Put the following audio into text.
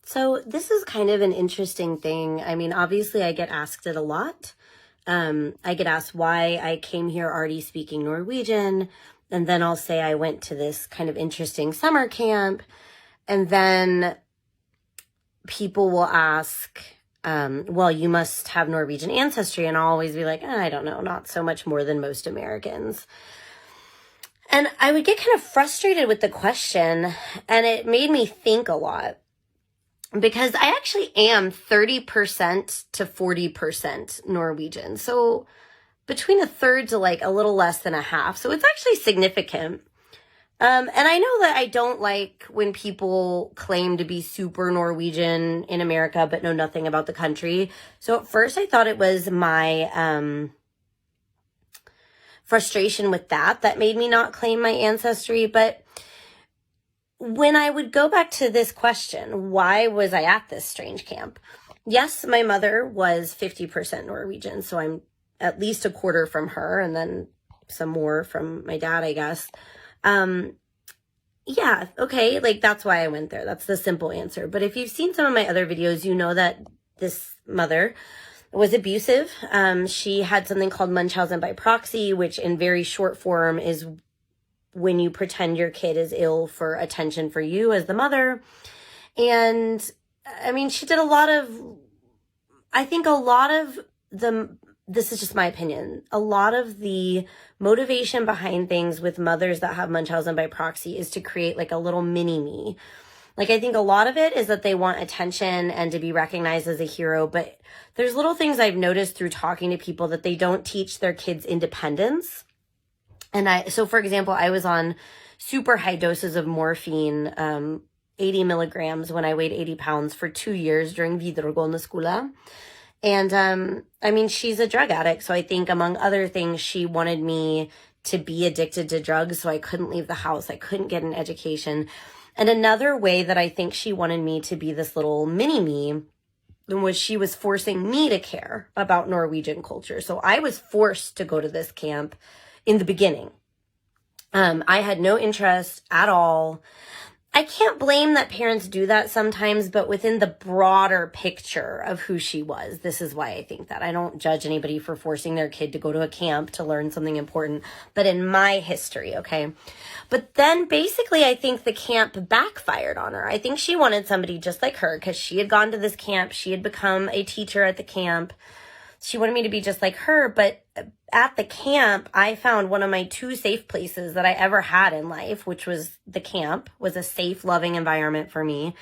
So this is kind of an interesting thing. I mean, obviously I get asked it a lot. I get asked why I came here already speaking Norwegian. And then I'll say I went to this kind of interesting summer camp. And then people will ask, well, you must have Norwegian ancestry. And I'll always be like, I don't know, not so much more than most Americans. And I would get kind of frustrated with the question, and it made me think a lot. Because I actually am 30% to 40% Norwegian. So between a third to like a little less than a half. So it's actually significant. And I know that I don't like when people claim to be super Norwegian in America, but know nothing about the country. So at first I thought it was my frustration with that made me not claim my ancestry. But when I would go back to this question, why was I at this strange camp? Yes, my mother was 50% Norwegian, so I'm at least a quarter from her, and then some more from my dad, I guess. Yeah, okay, like that's why I went there. That's the simple answer. But if you've seen some of my other videos, you know that this mother was abusive. She had something called Munchausen by proxy, which in very short form is when you pretend your kid is ill for attention for you as the mother. And I mean, she did I think a lot of this is just my opinion, a lot of the motivation behind things with mothers that have Munchausen by proxy is to create like a little mini me. Like, I think a lot of it is that they want attention and to be recognized as a hero, but there's little things I've noticed through talking to people that they don't teach their kids independence. And so for example, I was on super high doses of morphine, 80 milligrams when I weighed 80 pounds for 2 years during videregående skole. And, I mean, she's a drug addict. So I think among other things, she wanted me to be addicted to drugs. So I couldn't leave the house. I couldn't get an education. And another way that I think she wanted me to be this little mini me was she was forcing me to care about Norwegian culture. So I was forced to go to this camp in the beginning. I had no interest at all. I can't blame that parents do that sometimes, but within the broader picture of who she was, this is why I think that. I don't judge anybody for forcing their kid to go to a camp to learn something important, but in my history, okay? But then basically I think the camp backfired on her. I think she wanted somebody just like her because she had gone to this camp. She had become a teacher at the camp. She wanted me to be just like her, but at the camp, I found one of my 2 safe places that I ever had in life, which was the camp, was a safe, loving environment for me.